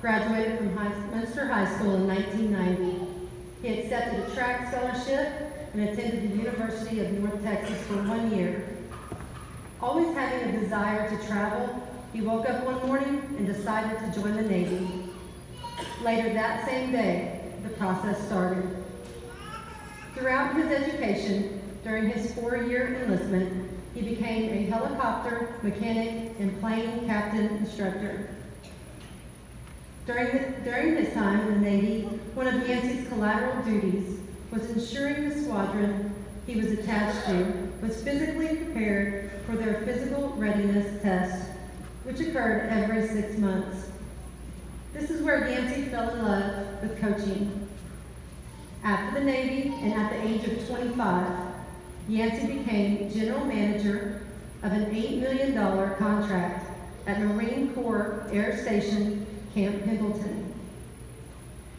graduated from Muenster High School in 1990. He accepted a track scholarship and attended the University of North Texas for 1 year. Always having a desire to travel, he woke up one morning and decided to join the Navy. Later that same day, the process started. Throughout his education, during his 4-year enlistment, he became a helicopter mechanic and plane captain instructor. During his time in the Navy, one of Yancy's collateral duties was ensuring the squadron he was attached to was physically prepared for their physical readiness test, which occurred every 6 months. This is where Yancy fell in love with coaching. After the Navy and at the age of 25, Yancy became general manager of an $8 million contract at Marine Corps Air Station, Camp Pendleton.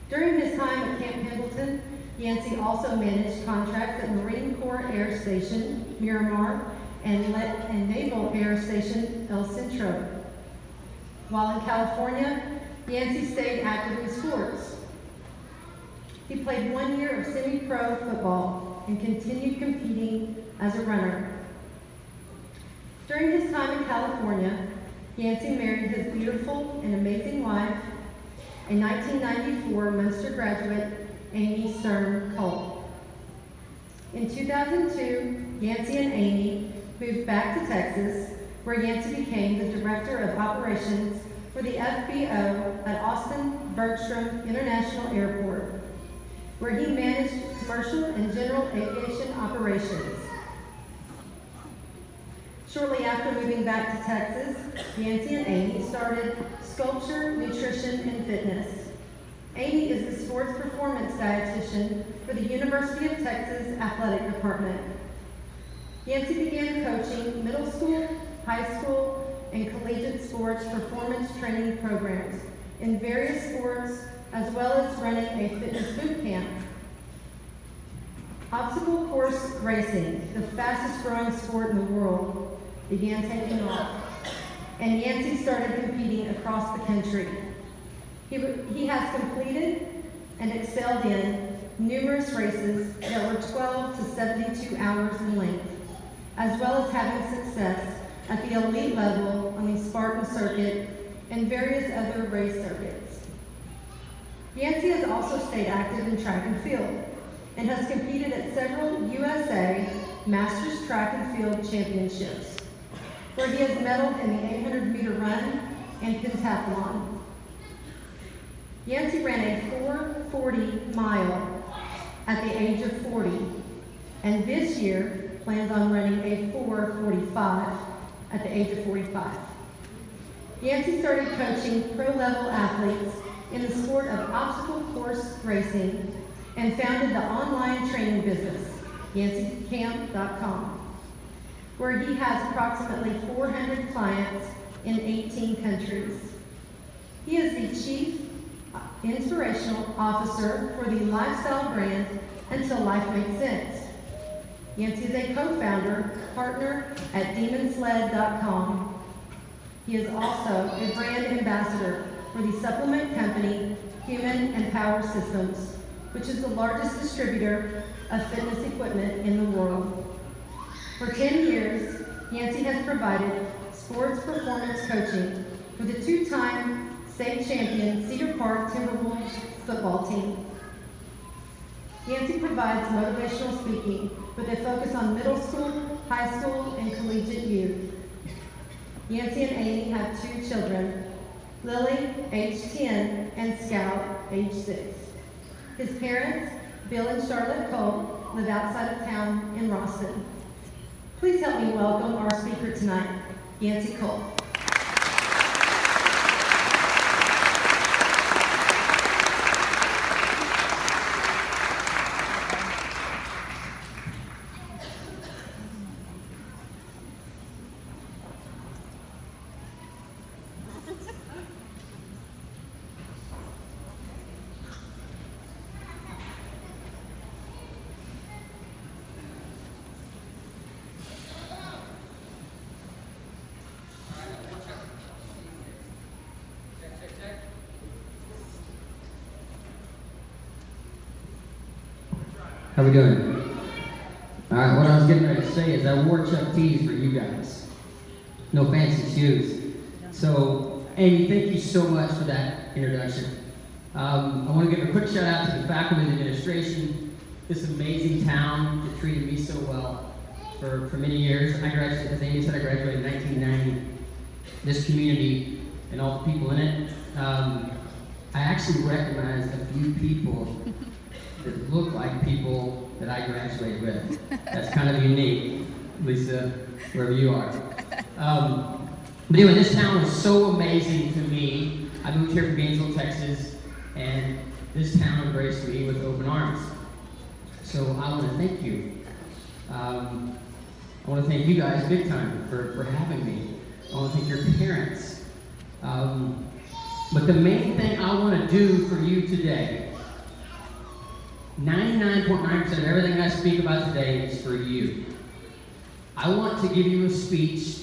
During his time at Camp Pendleton, Yancy also managed contracts at Marine Corps Air Station, Miramar, and Naval Air Station, El Centro. While in California, Yancy stayed active in sports. He played 1 year of semi-pro football and continued competing as a runner. During his time in California, Yancy married his beautiful and amazing wife, a 1994 Muenster graduate, Amy Stern Culp. In 2002, Yancy and Amy moved back to Texas, where Yancy became the Director of Operations for the FBO at Austin Bergstrom International Airport, where he managed commercial and general aviation operations. Shortly after moving back to Texas, Yancy and Amy started Sculpture, Nutrition, and Fitness. Amy is the sports performance dietitian for the University of Texas Athletic Department. Yancy began coaching middle school, high school, and collegiate sports performance training programs in various sports, as well as running a fitness boot camp. Obstacle course racing, the fastest growing sport in the world, began taking off, and Yancy started competing across the country. He has completed and excelled in numerous races that were 12 to 72 hours in length, as well as having success at the elite level on the Spartan circuit and various other race circuits. Yancy has also stayed active in track and field and has competed at several USA Masters Track and Field Championships, where he has medaled in the 800-meter run and pentathlon. Yancy ran a 4:40 mile at the age of 40, and this year plans on running a 4:45 at the age of 45. Yancy started coaching pro-level athletes in the sport of obstacle course racing and founded the online training business, yancycamp.com, where he has approximately 400 clients in 18 countries. He is the Chief Inspirational Officer for the lifestyle brand Until Life Makes Sense. Yancy is a co-founder, partner at demonsled.com. He is also a brand ambassador for the supplement company Human and Power Systems, which is the largest distributor of fitness equipment in the world. For 10 years, Yancy has provided sports performance coaching for the 2-time state champion Cedar Park Timberwolves football team. Yancy provides motivational speaking with a focus on middle school, high school, and collegiate youth. Yancy and Amy have 2 children, Lily, age 10, and Scout, age 6. His parents, Bill and Charlotte Culp, live outside of town in Roston. Please help me welcome our speaker tonight, Yancy Culp. How we doing? All right, what I was getting ready to say is I wore Chuck T's for you guys. No fancy shoes. So, Amy, thank you so much for that introduction. I want to give a quick shout out to the faculty and administration, this amazing town that treated me so well for many years. I graduated, as Amy said, I graduated in 1990. This community and all the people in it, I actually recognized a few people that look like people that I graduated with. That's kind of unique, Lisa, wherever you are. But anyway, this town was so amazing to me. I moved here from Gainesville, Texas, and this town embraced me with open arms. So I want to thank you. I want to thank you guys big time for having me. I want to thank your parents. But the main thing I want to do for you today, 99.9% of everything I speak about today is for you. I want to give you a speech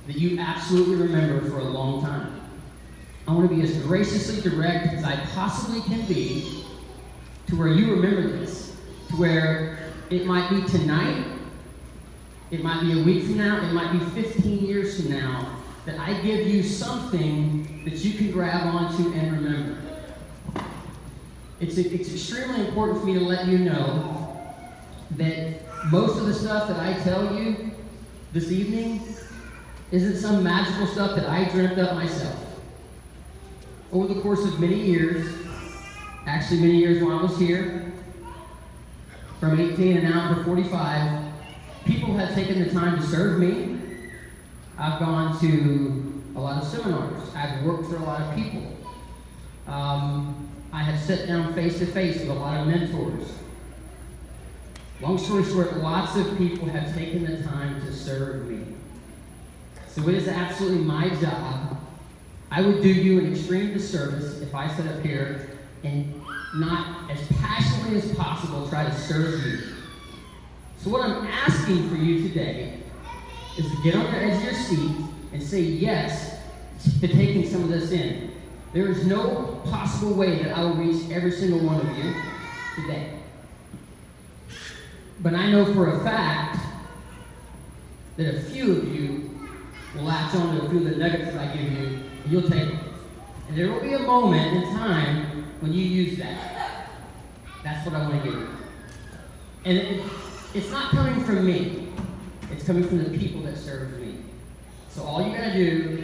that you absolutely remember for a long time. I want to be as graciously direct as I possibly can be to where you remember this, to where it might be tonight, it might be a week from now, it might be 15 years from now, that I give you something that you can grab onto and remember. It's extremely important for me to let you know that most of the stuff that I tell you this evening isn't some magical stuff that I dreamt up myself. Over the course of many years, actually many years when I was here, from 18 and now to 45, people have taken the time to serve me. I've gone to a lot of seminars. I've worked for a lot of people. I have sat down face to face with a lot of mentors. Long story short, lots of people have taken the time to serve me. So it is absolutely my job. I would do you an extreme disservice if I sit up here and not as passionately as possible try to serve you. So what I'm asking for you today is to get on the edge of your seat and say yes to taking some of this in. There is no possible way that I will reach every single one of you today. But I know for a fact that a few of you will latch on to a few of the nuggets that I give you, and you'll take them. And there will be a moment in time when you use that. That's what I want to give you. And it's not coming from me. It's coming from the people that served me. So all you gotta do,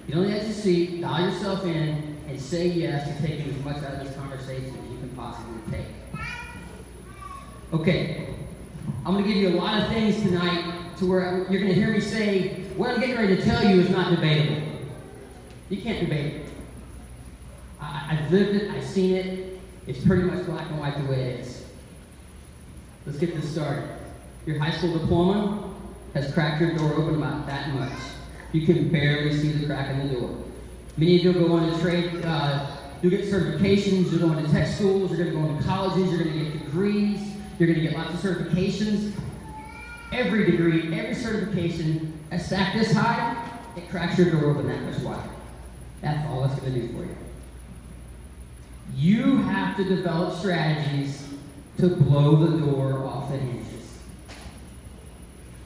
get on the edge of the seat, dial yourself in, and say yes to taking as much out of this conversation as you can possibly take. Okay, I'm gonna give you a lot of things tonight to where you're gonna hear me say, what I'm getting ready to tell you is not debatable. You can't debate it. I've lived it, I've seen it. It's pretty much black and white the way it is. Let's get this started. Your high school diploma has cracked your door open about that much. You can barely see the crack in the door. Many of you will go on to trade, you'll get certifications, you'll go into tech schools, you're going to go into colleges, you're going to get degrees, you're going to get lots of certifications. Every degree, every certification, a stack this high, it cracks your door open that much wide. That's all it's going to do for you. You have to develop strategies to blow the door off the hinges.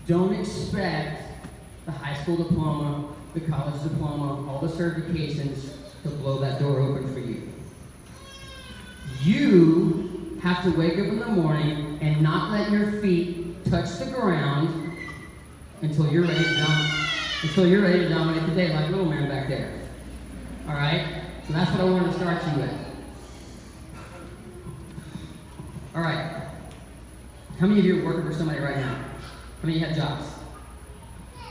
Don't expect the high school diploma, the college diploma, all the certifications to blow that door open for you. You have to wake up in the morning and not let your feet touch the ground until you're ready to dominate the day like little man back there. All right? So that's what I wanted to start you with. All right. How many of you are working for somebody right now? How many of you have jobs?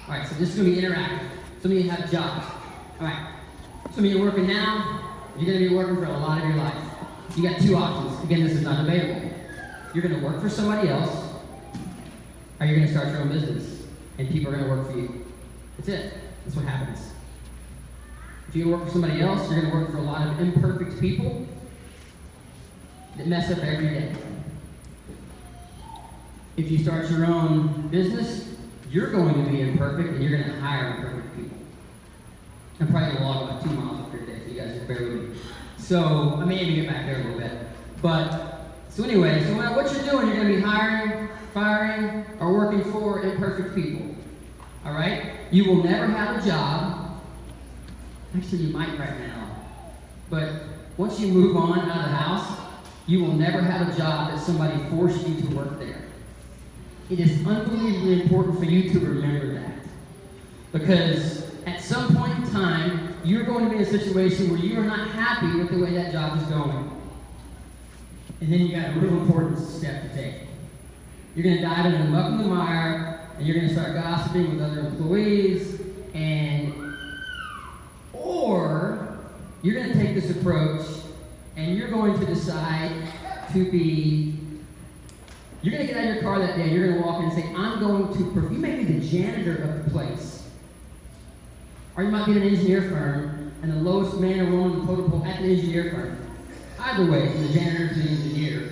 All right, so this is going to be interactive. Some of you have jobs. All right. Some of you are working now. You're going to be working for a lot of your life. You got two options. Again, this is not debatable. You're going to work for somebody else, or you're going to start your own business, and people are going to work for you. That's it. That's what happens. If you work for somebody else, you're going to work for a lot of imperfect people that mess up every day. If you start your own business, you're going to be imperfect, and you're going to hire imperfect people. I'm probably going to log about 2 miles up here today, so you guys just bear with me. So I may even get back there a little bit. But So anyway, so no matter what you're doing, you're going to be hiring, firing, or working for imperfect people. All right? You will never have a job. Actually, you might right now. But once you move on out of the house, you will never have a job that somebody forced you to work there. It is unbelievably important for you to remember that. Because at some point in time, you're going to be in a situation where you are not happy with the way that job is going. And then you got a real important step to take. You're going to dive in the muck and the mire, and you're going to start gossiping with other employees, or you're going to take this approach, and you're going to decide to be, you're going to get out of your car that day, you're going to walk in and say, I'm going to, you may be the janitor of the place. Or you might be in an engineer firm, and the lowest man or woman in the totem pole at the engineer firm. Either way, from the janitor to the engineer,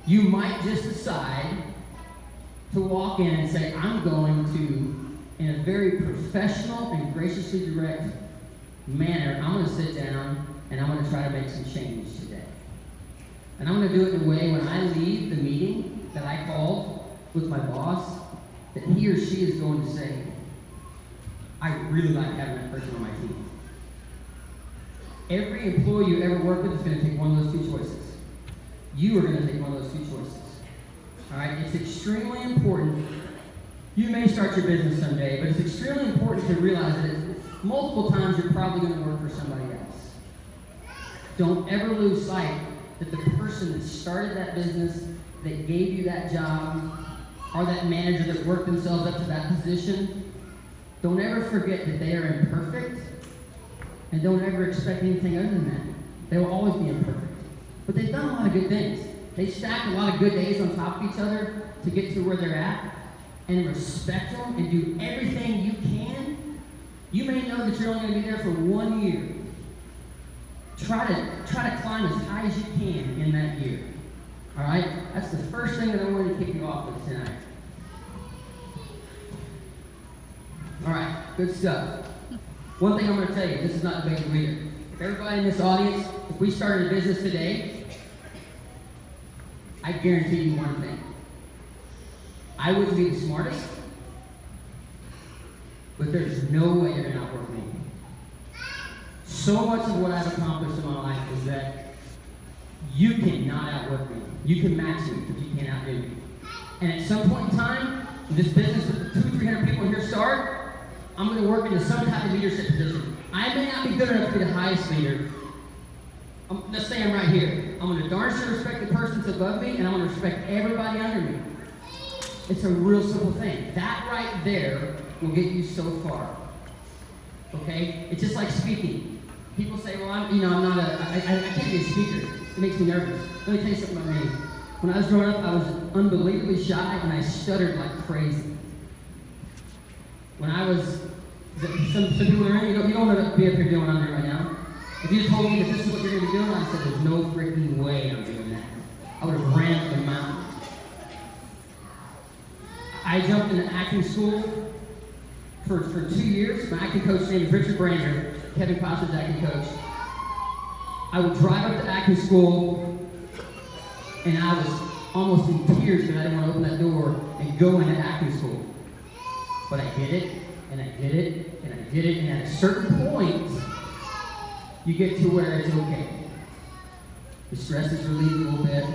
you might just decide to walk in and say, I'm going to, in a very professional and graciously direct manner, I'm going to sit down and I'm going to try to make some change today. And I'm going to do it in a way when I leave the meeting that I called with my boss, that he or she is going to say, I really like having that person on my team. Every employee you ever work with is going to take one of those two choices. You are going to take one of those two choices. All right? It's extremely important. You may start your business someday, but it's extremely important to realize that multiple times you're probably going to work for somebody else. Don't ever lose sight that the person that started that business, that gave you that job, or that manager that worked themselves up to that position, don't ever forget that they are imperfect, and don't ever expect anything other than that. They will always be imperfect. But they've done a lot of good things. They've stacked a lot of good days on top of each other to get to where they're at, and respect them and do everything you can. You may know that you're only going to be there for 1 year. Try to climb as high as you can in that year. All right? That's the first thing that I wanted to kick you off with tonight. All right, good stuff. One thing I'm going to tell you, this is not debatable either. If everybody in this audience, if we started a business today, I guarantee you one thing. I wouldn't be the smartest, but there's no way you're going to outwork me. So much of what I've accomplished in my life is that you cannot outwork me. You can match me, but you can't outdo me. And at some point in time, when this business with 200 or 300 people here start, I'm going to work into some type of leadership position. I may not be good enough to be the highest leader. Let's say I'm right here. I'm going to darn sure respect the person that's above me, and I'm going to respect everybody under me. It's a real simple thing. That right there will get you so far. Okay? It's just like speaking. People say, well, I can't be a speaker. It makes me nervous. Let me tell you something about me. When I was growing up, I was unbelievably shy, and I stuttered like crazy. When I was, some people are in, you don't want to be up here doing what I'm doing right now. If you told me that this is what you're going to be doing, I said, there's no freaking way I'm doing that. I would have ran up the mountain. I jumped into acting school for 2 years. My acting coach's name is Richard Brander, Kevin Costner's acting coach. I would drive up to acting school, and I was almost in tears because I didn't want to open that door and go into acting school. But I did it, and I did it, and I did it, and at a certain point, you get to where it's okay. The stress is relieved a little bit.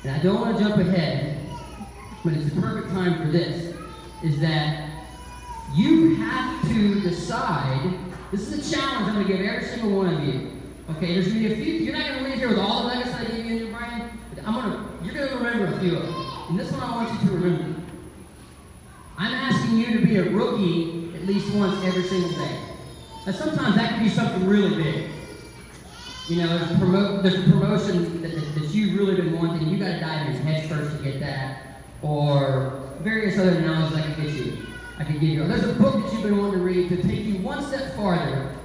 And I don't want to jump ahead, but it's the perfect time for this, is that you have to decide, this is a challenge I'm going to give every single one of you. Okay, there's going to be a few, you're not going to leave here with all the nuggets I gave you in your brain, but you're going to remember a few of them. And this one I want you to remember. I'm asking you to be a rookie at least once every single day. Now sometimes that can be something really big. You know, there's a promotion that you've really been wanting, and you got to dive in head first to get that, or various other analogies I could give you. There's a book that you've been wanting to read to take you one step farther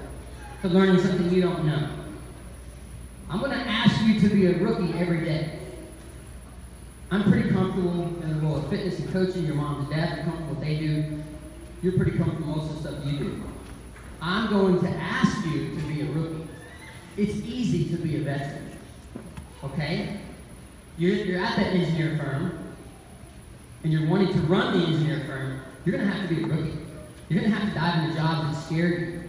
to learning something you don't know. I'm going to ask you to be a rookie every day. I'm pretty comfortable in the world of fitness and coaching. Your mom and dad are comfortable what they do. You're pretty comfortable with most of the stuff you do. I'm going to ask you to be a rookie. It's easy to be a veteran. okay? You're at that engineer firm, and you're wanting to run the engineer firm, you're going to have to be a rookie. You're going to have to dive into jobs that scare you.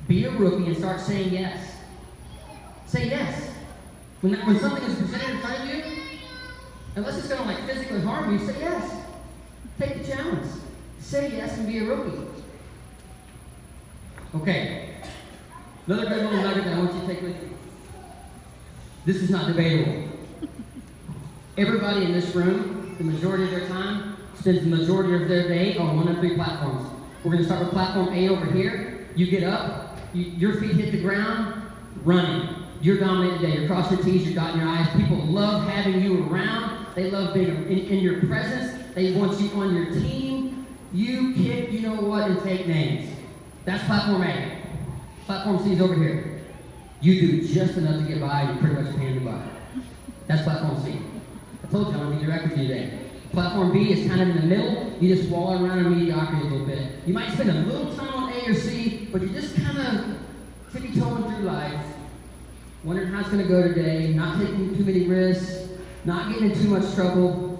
Be a rookie and start saying yes. Say yes. When something is presented in front of you, unless it's going to like physically harm you, say yes. Take the challenge. Say yes and be a rookie. Okay. Another good little nugget that I want you to take with you. This is not debatable. Everybody in this room, the majority of their time, spends the majority of their day on one of three platforms. We're going to start with platform A over here. You get up, your feet hit the ground, running. You're dominating the day. You're crossing your T's, you're dotting your I's. People love having you around. They love being in your presence. They want you on your team. You kick, you know what, and take names. That's platform A. Platform C is over here. You do just enough to get by, and you're pretty much paying to buy. That's platform C. I told you I'm going to be direct with you today. Platform B is kind of in the middle. You just wallow around in mediocrity a little bit. You might spend a little time on A or C, but you're just kind of tippy-toeing through life, wondering how it's going to go today, not taking too many risks, not getting in too much trouble.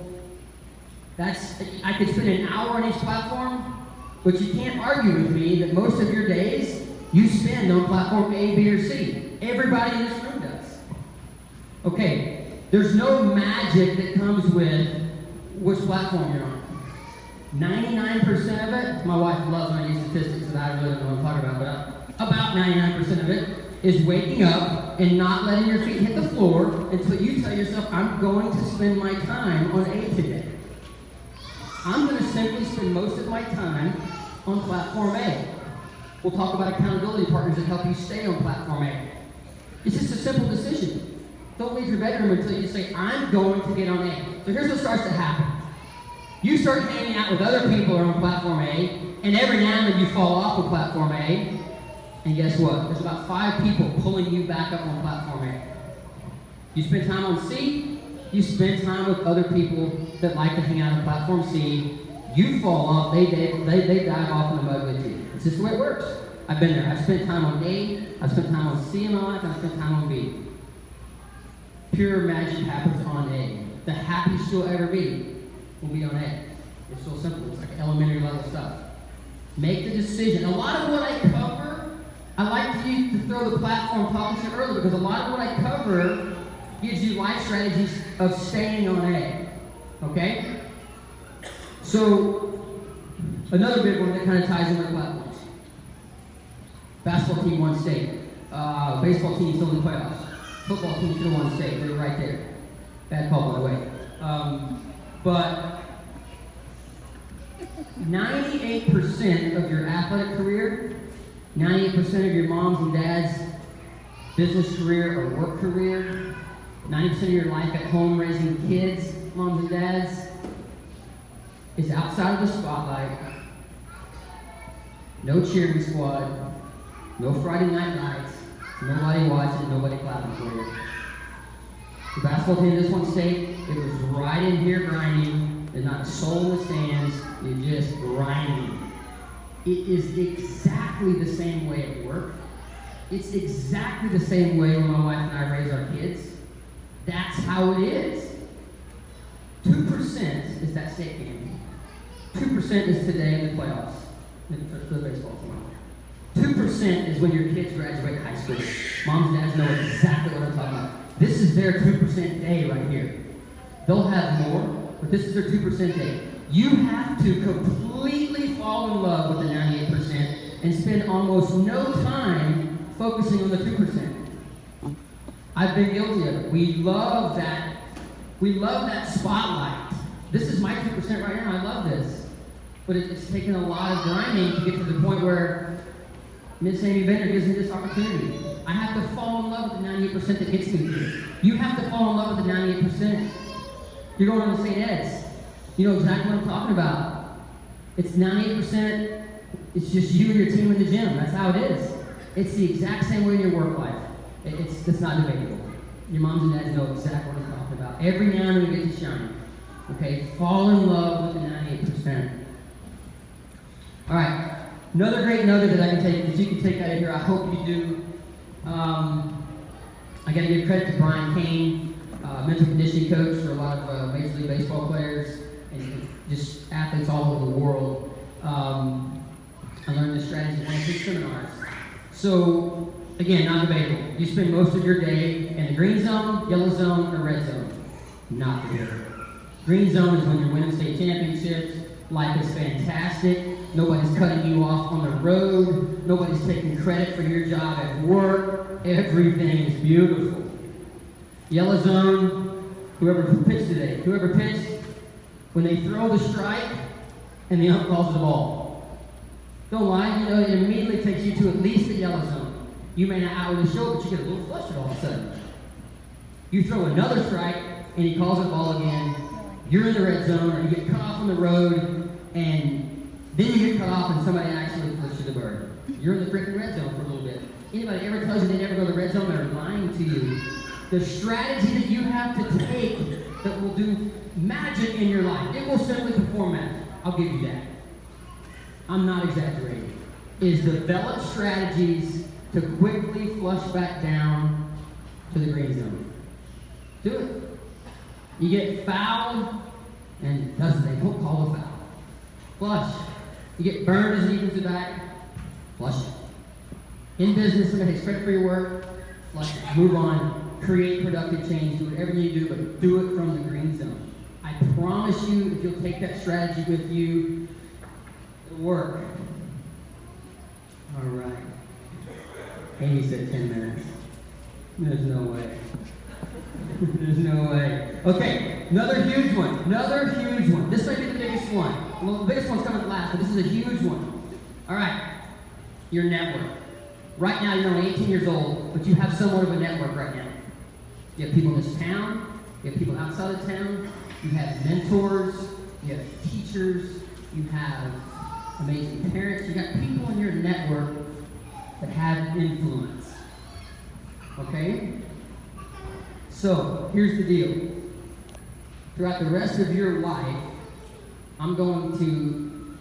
I could spend an hour on each platform, but you can't argue with me that most of your days you spend on platform A, B, or C. Everybody in this room does. Okay, there's no magic that comes with which platform you're on. 99% of it, my wife loves when I use statistics that I really don't know what I'm talking about, but about 99% of it is waking up and not letting your feet hit the floor until you tell yourself, I'm going to spend my time on A today. I'm going to simply spend most of my time on platform A. We'll talk about accountability partners that help you stay on platform A. It's just a simple decision. Don't leave your bedroom until you say, I'm going to get on A. So here's what starts to happen. You start hanging out with other people who are on platform A, and every now and then you fall off of platform A, and guess what? There's about 5 people pulling you back up on platform A. You spend time on C, you spend time with other people that like to hang out on platform C. You fall off, they dive off in the mud with you. It's just the way it works. I've been there. I've spent time on A, I've spent time on C in my life, and I've spent time on B. Pure magic happens on A. The happiest you'll ever be will be on A. It's so simple. It's like elementary level stuff. Make the decision. A lot of what I cover, I like to throw the platform talking to you earlier, because a lot of what I cover gives you life strategies of staying on A. Okay? So, another big one that kind of ties in with platforms. Basketball team won state. Baseball team still in the playoffs. Football team still won state. They were right there. Bad call, by the way. But 98% of your athletic career, 98% of your mom's and dad's business career or work career, 90% of your life at home raising kids, moms and dads, is outside of the spotlight. No cheering squad, no Friday night lights, nobody watching, nobody clapping for you. The basketball team just won state. It was right in here grinding. There's not a soul in the stands. You're just grinding. It is exactly the same way at work. It's exactly the same way when my wife and I raise our kids. That's how it is. 2% is that state game. 2% is today in the playoffs for the baseball team. 2% is when your kids graduate high school. Moms and dads know exactly what I'm talking about. This is their 2% day right here. They'll have more, but this is their 2% day. You have to completely fall in love with the 98% and spend almost no time focusing on the 2%. I've been guilty of it. We love that spotlight. This is my 2% right now. I love this. But it's taken a lot of grinding to get to the point where Miss Amy Bender gives me this opportunity. I have to fall in love with the 98% that gets me here. You have to fall in love with the 98%. You're going on to St. Ed's. You know exactly what I'm talking about. It's 98%. It's just you and your team in the gym. That's how it is. It's the exact same way in your work life. It's not debatable. Your moms and dads know exactly what I'm talking about. Every now and then you get to shine. Okay? Fall in love with the 98%. All right. Another great nugget that you can take out of here. I hope you do. I got to give credit to Brian Kane. mental conditioning coach for a lot of Major League Baseball players and just athletes all over the world. I learned this strategy in one of his seminars. So, again, non-debatable. You spend most of your day in the green zone, yellow zone, or red zone. Not debatable. Green zone is when you're winning state championships. Life is fantastic. Nobody's cutting you off on the road. Nobody's taking credit for your job at work. Everything is beautiful. Yellow zone, whoever pitched today, whoever pitched, when they throw the strike and the ump calls the ball. Don't lie, you know, it immediately takes you to at least the yellow zone. You may not outwardly show it, but you get a little flustered all of a sudden. You throw another strike and he calls the ball again. You're in the red zone, or you get cut off on the road, and then you get cut off and somebody actually flips you the bird. You're in the freaking red zone for a little bit. Anybody ever tells you they never go to the red zone, they're lying to you. The strategy that you have to take that will do magic in your life, it will simply perform magic. I'll give you that. I'm not exaggerating. Is develop strategies to quickly flush back down to the green zone. Do it. You get fouled, and they don't call a foul. Flush. You get burned as an defensive back, flush it. In business, somebody takes credit for your work, flush it. Move on. Create productive change. Do whatever you do, but do it from the green zone. I promise you, if you'll take that strategy with you, it'll work. All right. Amy said 10 minutes. There's no way. There's no way. Okay, another huge one. Another huge one. This may be the biggest one. Well, the biggest one's coming last, but this is a huge one. All right. Your network. Right now, you're only 18 years old, but you have somewhat of a network right now. You have people in this town. You have people outside of town. You have mentors. You have teachers. You have amazing parents. You got people in your network that have influence. Okay? So, here's the deal. Throughout the rest of your life, I'm going to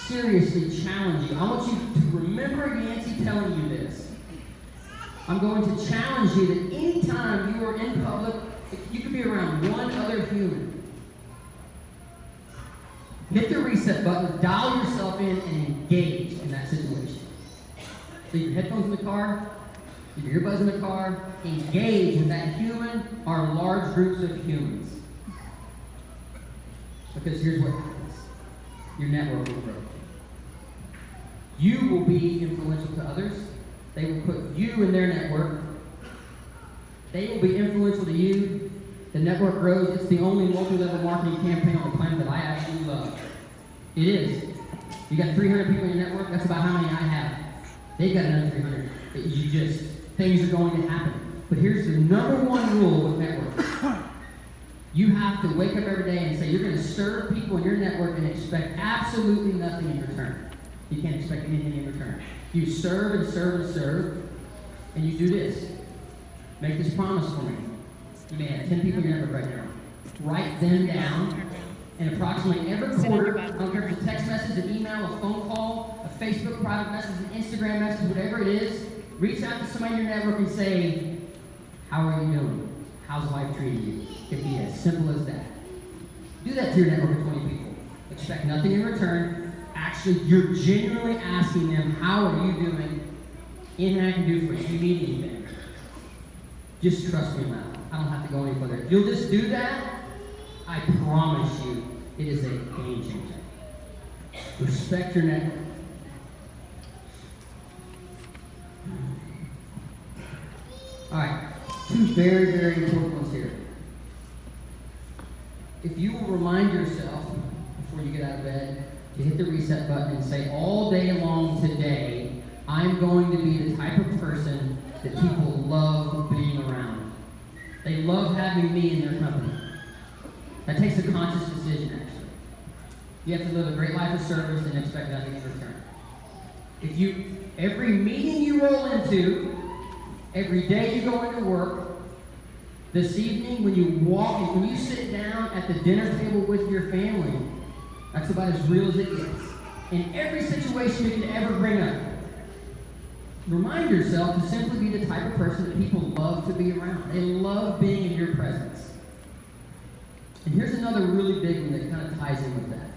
seriously challenge you. I want you to remember Yancy telling you this. I'm going to challenge you that anytime you are in public, you could be around one other human. Hit the reset button, dial yourself in, and engage in that situation. Leave your headphones in the car, leave your earbuds in the car, engage with that human or large groups of humans. Because here's what happens. Your network will grow. You will be influential to others. They will put you in their network. They will be influential to you. The network grows. It's the only multi-level marketing campaign on the planet that I actually love. It is. You got 300 people in your network. That's about how many I have. They've got another 300. Things are going to happen. But here's the number one rule with networking. You have to wake up every day and say you're going to serve people in your network and expect absolutely nothing in return. You can't expect anything in return. You serve and serve and serve, and you do this. Make this promise for me. You may have 10 people in your network right now. Write them down, and approximately every quarter, I don't care if it's a text message, an email, a phone call, a Facebook private message, an Instagram message, whatever it is, reach out to somebody in your network and say, how are you doing? How's life treating you? It can be as simple as that. Do that to your network of 20 people. Expect nothing in return. Actually, you're genuinely asking them, how are you doing? Anything I can do for you? Do you need anything? Just trust me now. I don't have to go any further. If you'll just do that, I promise you, it is a game changer. Respect your network. All right. Two very, very important ones here. If you will remind yourself before you get out of bed to hit the reset button and say all day long today, I'm going to be the type of person that people love being around. They love having me in their company. That takes a conscious decision, actually. You have to live a great life of service and expect nothing in return. Every meeting you roll into, every day you go into work, this evening when you walk and when you sit down at the dinner table with your family, that's about as real as it gets. In every situation you can ever bring up, remind yourself to simply be the type of person that people love to be around. They love being in your presence. And here's another really big one that kind of ties in with that.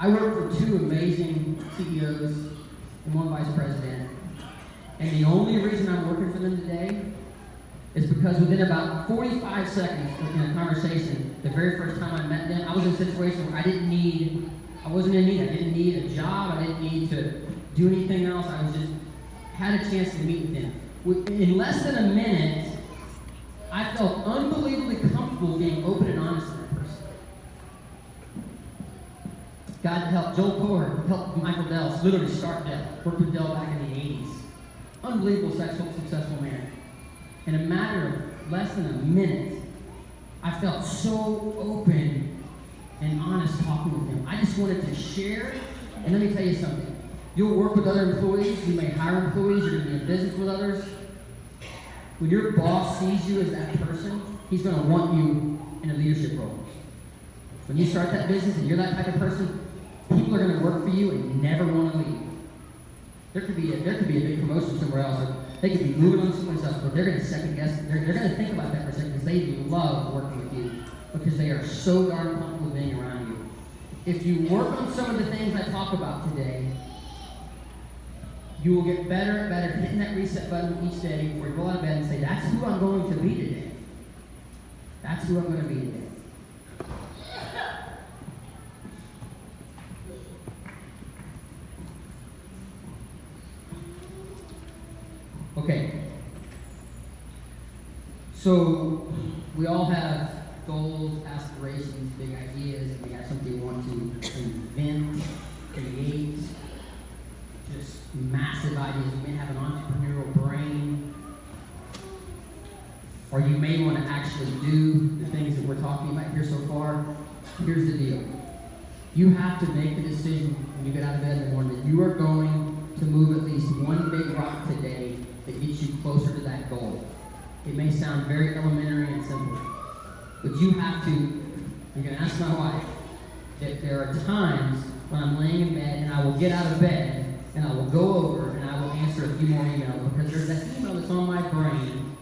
I work for two amazing CEOs and one vice president. And the only reason I'm working for them today is because within about 45 seconds in a conversation, the very first time I met them, I was in a situation where I wasn't in need. I didn't need a job. I didn't need to do anything else. I was just had a chance to meet with them. In less than a minute, I felt unbelievably comfortable being open and honest with that person. God helped Joel Core, helped Michael Dell, literally start Dell, worked with Dell back in the 80s. Unbelievable, successful man. In a matter of less than a minute, I felt so open and honest talking with him. I just wanted to share, and let me tell you something. You'll work with other employees, you may hire employees, you're going to be in business with others. When your boss sees you as that person, he's going to want you in a leadership role. When you start that business and you're that type of person, people are going to work for you and never want to leave. There could be a big promotion somewhere else, or they could be moving on somewhere else, but they're going to second guess. They're going to think about that for a second because they love working with you because they are so darn comfortable being around you. If you work on some of the things I talk about today, you will get better and better at hitting that reset button each day before you roll out of bed and say, that's who I'm going to be today. That's who I'm going to be today. Okay. So we all have goals, aspirations, big ideas. We have something we want to invent, create. Just massive ideas. You may have an entrepreneurial brain, or you may want to actually do the things that we're talking about here so far. Here's the deal. You have to make the decision when you get out of bed in the morning that you are going to move at least one big rock today that gets you closer to that goal. It may sound very elementary and simple, but you have to, you're going to ask my wife, that there are times when I'm laying in bed and I will get out of bed and I will go over and I will answer a few more emails because there's that email that's on my brain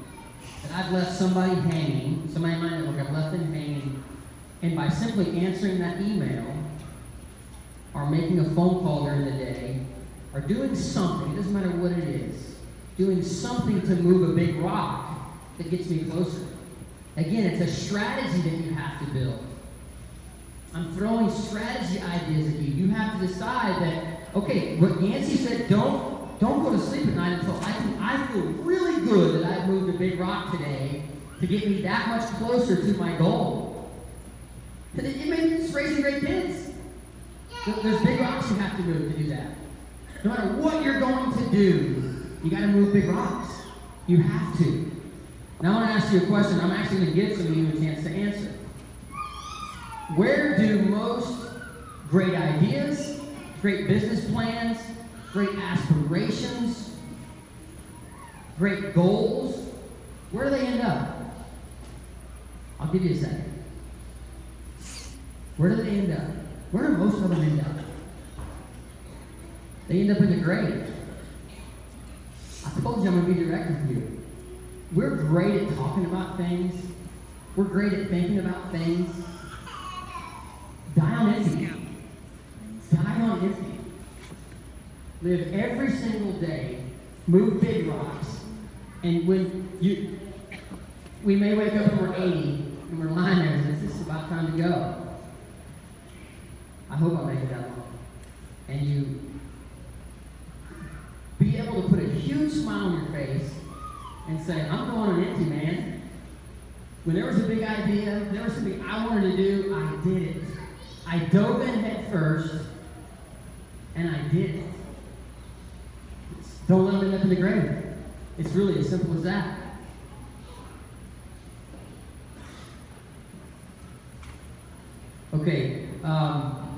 that I've left somebody hanging, somebody in my network, I've left them hanging, and by simply answering that email or making a phone call during the day or doing something, it doesn't matter what it is, doing something to move a big rock that gets me closer. Again, it's a strategy that you have to build. I'm throwing strategy ideas at you. You have to decide that, okay, what Yancy said, don't go to sleep at night until I feel really good that I've moved a big rock today to get me that much closer to my goal. And it may be just raising great kids. There's big rocks you have to move to do that. No matter what you're going to do, you got to move big rocks. You have to. Now I want to ask you a question. I'm actually going to give some of you a chance to answer. Where do most great ideas, great business plans, great aspirations, great goals, where do they end up? I'll give you a second. Where do they end up? Where do most of them end up? They end up in the grave. I told you I'm going to be direct with you. We're great at talking about things. We're great at thinking about things. Die on empty. Die on empty. Live every single day. Move big rocks. And we may wake up when we're 80 and we're lying there and say, this is about time to go. I hope I make it that long. And you be able to put a huge smile on your face and say, I'm going on empty, man. When there was a big idea, there was something I wanted to do, I did it. I dove in head first, and I did it. Don't let them end up in the grave. It's really as simple as that. Okay, about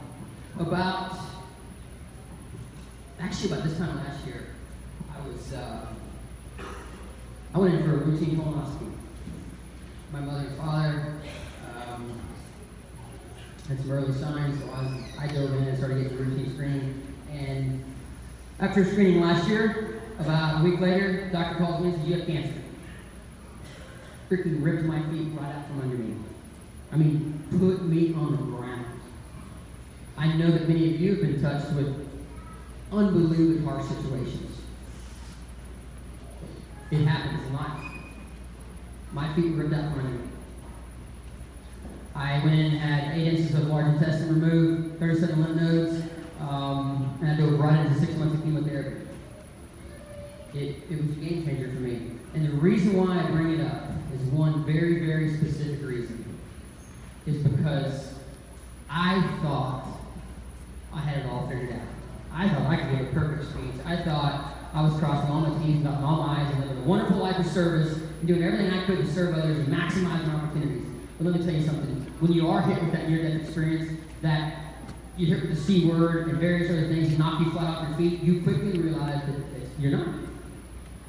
this time last year, I went in for a routine colonoscopy. My mother and father had some early signs, so I dove in and started getting the routine screening. And after screening last year, about a week later, the doctor calls me and says, you have cancer. Freaking ripped my feet right out from under me. I mean, put me on the ground. I know that many of you have been touched with unbelievably harsh situations. It happens in life. My feet were ripped out from under me. I went in and had 8 inches of large intestine removed, 37 lymph nodes, and I dove right into 6 months of chemotherapy. It was a game changer for me. And the reason why I bring it up is one very, very specific reason. Is because I thought I had it all figured out. I thought I could give a perfect speech. I thought I was crossing all my T's and dotting all my I's and living a wonderful life of service and doing everything I could to serve others and maximize my opportunities. But let me tell you something. When you are hit with that near-death experience, that you hit with the C word and various other things and knock you flat off your feet, you quickly realize that you're not.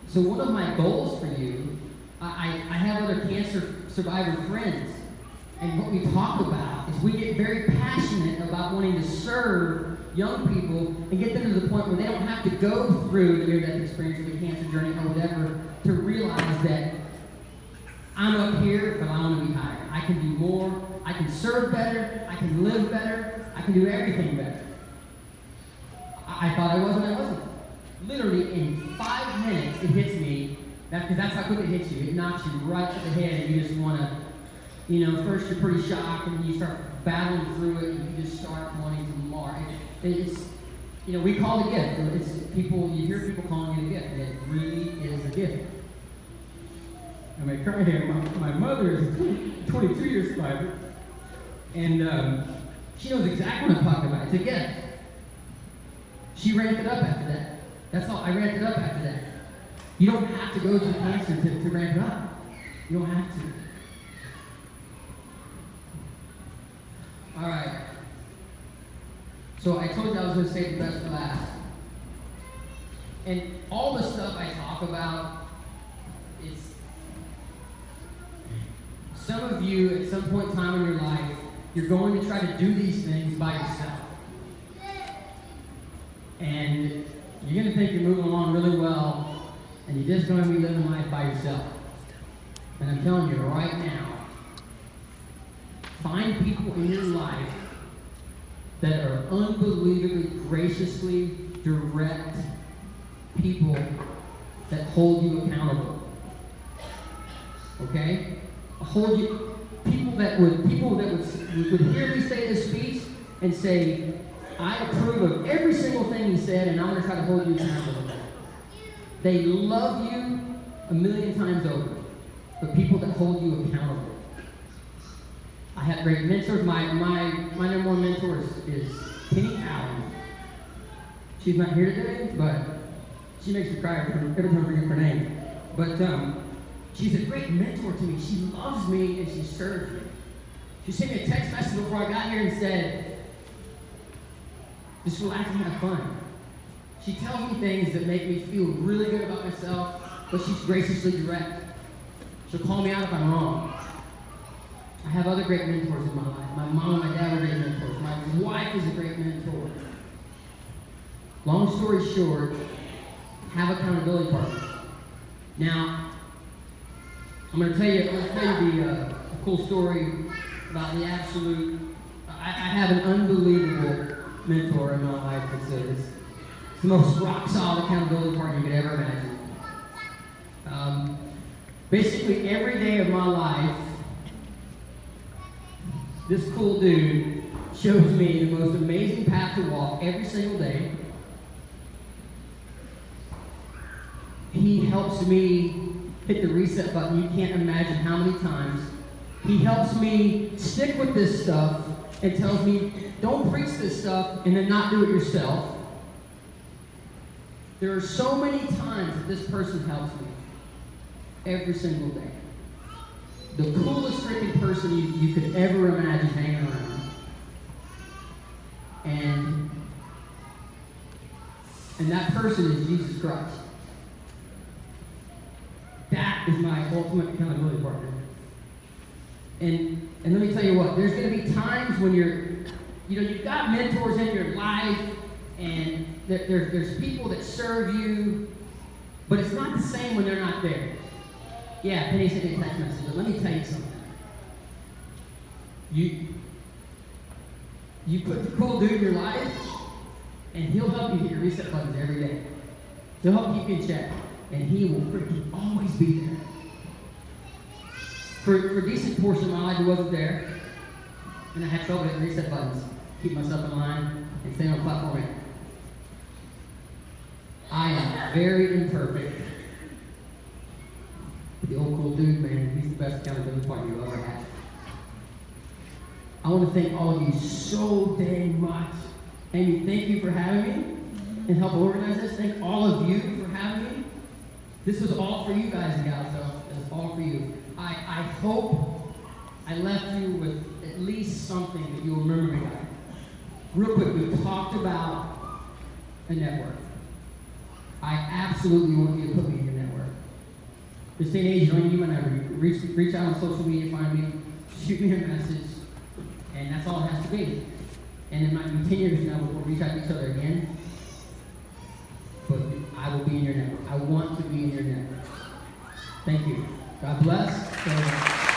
So one of my goals for you, I have other cancer survivor friends, and what we talk about is we get very passionate about wanting to serve young people and get them to the point where they don't have to go through the near-death experience or the cancer journey or whatever to realize that I'm up here, but I want to be higher. I can do more. I can serve better. I can live better. I can do everything better. I thought I was, and I wasn't. Literally in 5 minutes, it hits me. Because that's how quick it hits you. It knocks you right to the head, and you just want to, first you're pretty shocked, and then you start battling through it, and you just start wanting to more. It's, we call it a gift. It's people. You hear people calling it a gift, and it really is a gift. I may cry here. My mother is a 22-year survivor, and she knows exactly what I'm talking about. It's a gift. She ramped it up after that. That's all. I ramped it up after that. You don't have to go through cancer to ramp it up. You don't have to. All right. So I told you I was going to save the best for last. And all the stuff I talk about, it's some of you at some point in time in your life, you're going to try to do these things by yourself. And you're going to think you're moving along really well, and you're just going to be living life by yourself. And I'm telling you right now, find people in your life that are unbelievably graciously direct people that hold you accountable. Okay? Hold you, people that would hear me say this speech and say, I approve of every single thing he said, and I'm going to try to hold you accountable to that. They love you 1,000,000 times over, but people that hold you accountable. I have great mentors. My number one mentor is Penny Allen. She's not here today, but she makes me cry every time I bring up her name. But she's a great mentor to me. She loves me and she serves me. She sent me a text message before I got here and said, just relax and have fun. She tells me things that make me feel really good about myself, but she's graciously direct. She'll call me out if I'm wrong. I have other great mentors in my life. My mom and my dad are great mentors. My wife is a great mentor. Long story short, have accountability partners. Now, I'm going to tell you a cool story about the absolute. I have an unbelievable mentor in my life. It's the most rock solid accountability partner you could ever imagine. Basically, every day of my life, this cool dude shows me the most amazing path to walk every single day. He helps me hit the reset button. You can't imagine how many times. He helps me stick with this stuff and tells me, don't preach this stuff and then not do it yourself. There are so many times that this person helps me. Every single day. The coolest freaking person you could ever imagine hanging around. And that person is Jesus Christ. That is my ultimate accountability partner. And let me tell you what, there's going to be times when you've got mentors in your life, and there's people that serve you, but it's not the same when they're not there. Yeah, Penny sent me a text message, but let me tell you something. You put the cool dude in your life, and he'll help you hit your reset buttons every day. He'll help keep you in check, and he will freaking always be there. For a decent portion of my life, he wasn't there, and I had trouble hitting reset buttons, keep myself in line, and stay on platform. I am very imperfect. The old cool dude, man, he's the best accountability partner you'll ever have. I want to thank all of you so dang much. Amy, thank you for having me and help organize this. Thank all of you for having me. This was all for you guys and gals, though. It was all for you. I hope I left you with at least something that you'll remember me by. Real quick, we talked about a network. I absolutely want you to put me in your network. This day and age, you don't need my number. Reach out on social media, find me, shoot me a message, and that's all it has to be. And it might be 10 years from now before we reach out to each other again, but I will be in your network. I want to be in your network. Thank you. God bless.